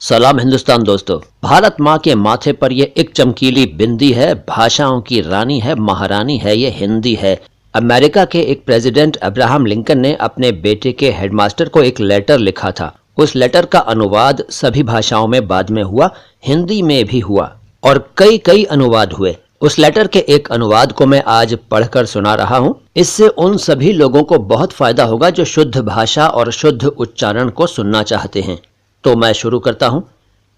सलाम हिंदुस्तान दोस्तों। भारत माँ के माथे पर ये एक चमकीली बिंदी है, भाषाओं की रानी है, महारानी है, ये हिंदी है। अमेरिका के एक प्रेसिडेंट अब्राहम लिंकन ने अपने बेटे के हेडमास्टर को एक लेटर लिखा था। उस लेटर का अनुवाद सभी भाषाओं में बाद में हुआ, हिंदी में भी हुआ और कई कई अनुवाद हुए। उस लेटर के एक अनुवाद को मैं आज पढ़कर सुना रहा हूँ। इससे उन सभी लोगों को बहुत फायदा होगा जो शुद्ध भाषा और शुद्ध उच्चारण को सुनना चाहते हैं। तो मैं शुरू करता हूं।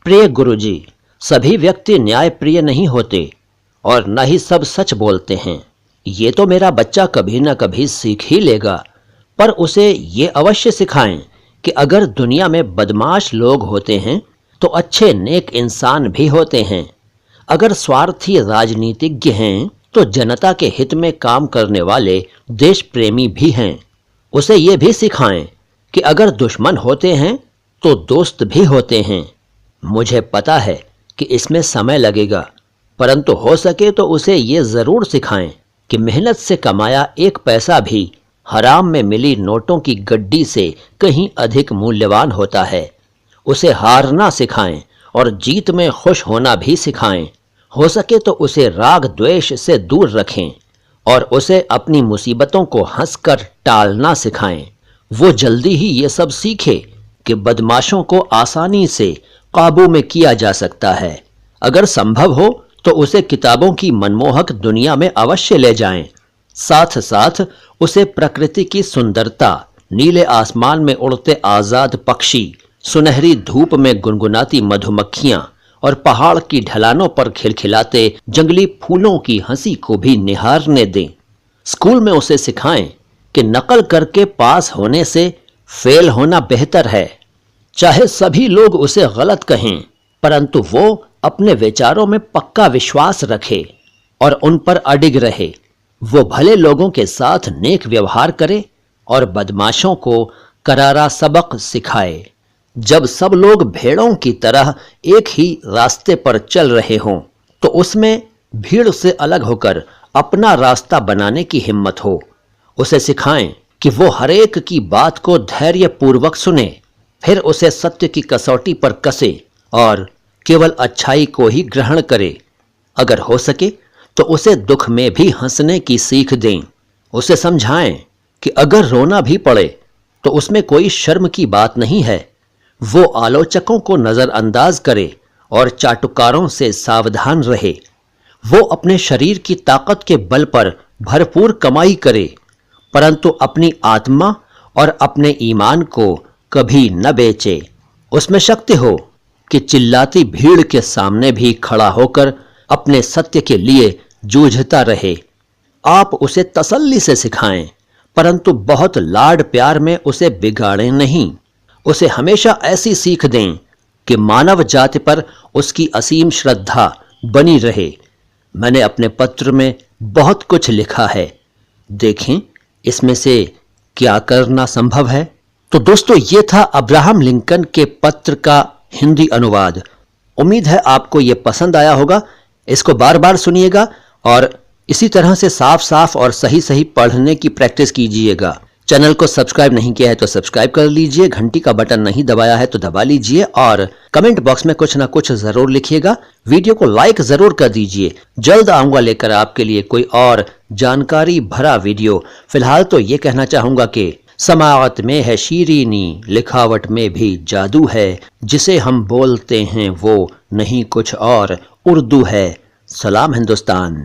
प्रिय गुरुजी, सभी व्यक्ति न्याय प्रिय नहीं होते और न ही सब सच बोलते हैं। ये तो मेरा बच्चा कभी न कभी सीख ही लेगा, पर उसे ये अवश्य सिखाएं कि अगर दुनिया में बदमाश लोग होते हैं तो अच्छे नेक इंसान भी होते हैं। अगर स्वार्थी राजनीतिज्ञ हैं तो जनता के हित में काम करने वाले देश प्रेमी भी हैं। उसे ये भी सिखाएं कि अगर दुश्मन होते हैं तो दोस्त भी होते हैं। मुझे पता है कि इसमें समय लगेगा, परंतु हो सके तो उसे ये ज़रूर सिखाएं कि मेहनत से कमाया एक पैसा भी हराम में मिली नोटों की गड्डी से कहीं अधिक मूल्यवान होता है। उसे हारना सिखाएं और जीत में खुश होना भी सिखाएं। हो सके तो उसे राग द्वेष से दूर रखें और उसे अपनी मुसीबतों को हंसकर टालना सिखाएं। वो जल्दी ही ये सब सीखे कि बदमाशों को आसानी से काबू में किया जा सकता है। अगर संभव हो तो उसे किताबों की मनमोहक दुनिया में अवश्य ले जाएं। साथ साथ उसे प्रकृति की सुंदरता, नीले आसमान में उड़ते आजाद पक्षी, सुनहरी धूप में गुनगुनाती मधुमक्खियां और पहाड़ की ढलानों पर खिलखिलाते जंगली फूलों की हंसी को भी निहारने दें। स्कूल में उसे सिखाएं कि नकल करके पास होने से फेल होना बेहतर है। चाहे सभी लोग उसे गलत कहें, परंतु वो अपने विचारों में पक्का विश्वास रखे और उन पर अडिग रहे। वो भले लोगों के साथ नेक व्यवहार करे और बदमाशों को करारा सबक सिखाए। जब सब लोग भेड़ों की तरह एक ही रास्ते पर चल रहे हों तो उसमें भीड़ से अलग होकर अपना रास्ता बनाने की हिम्मत हो। उसे सिखाएं कि वो हरेक की बात को धैर्यपूर्वक सुने, फिर उसे सत्य की कसौटी पर कसे और केवल अच्छाई को ही ग्रहण करे। अगर हो सके तो उसे दुख में भी हंसने की सीख दें। उसे समझाएं कि अगर रोना भी पड़े तो उसमें कोई शर्म की बात नहीं है। वो आलोचकों को नज़रअंदाज करे और चाटुकारों से सावधान रहे। वो अपने शरीर की ताकत के बल पर भरपूर कमाई करे, परंतु अपनी आत्मा और अपने ईमान को कभी न बेचे। उसमें शक्ति हो कि चिल्लाती भीड़ के सामने भी खड़ा होकर अपने सत्य के लिए जूझता रहे। आप उसे तसल्ली से सिखाएं, परंतु बहुत लाड प्यार में उसे बिगाड़ें नहीं। उसे हमेशा ऐसी सीख दें कि मानव जाति पर उसकी असीम श्रद्धा बनी रहे। मैंने अपने पत्र में बहुत कुछ लिखा है, देखें इसमें से क्या करना संभव है। तो दोस्तों, ये था अब्राहम लिंकन के पत्र का हिंदी अनुवाद। उम्मीद है आपको ये पसंद आया होगा। इसको बार बार सुनिएगा और इसी तरह से साफ साफ और सही सही पढ़ने की प्रैक्टिस कीजिएगा। चैनल को सब्सक्राइब नहीं किया है तो सब्सक्राइब कर लीजिए, घंटी का बटन नहीं दबाया है तो दबा लीजिए और कमेंट बॉक्स में कुछ ना कुछ जरूर लिखिएगा। वीडियो को लाइक जरूर कर दीजिए। जल्द आऊंगा लेकर आपके लिए कोई और जानकारी भरा वीडियो। फिलहाल तो ये कहना चाहूंगा कि समाअत में है शीरीनी, लिखावट में भी जादू है। जिसे हम बोलते हैं वो नहीं कुछ और उर्दू है। सलाम हिंदुस्तान।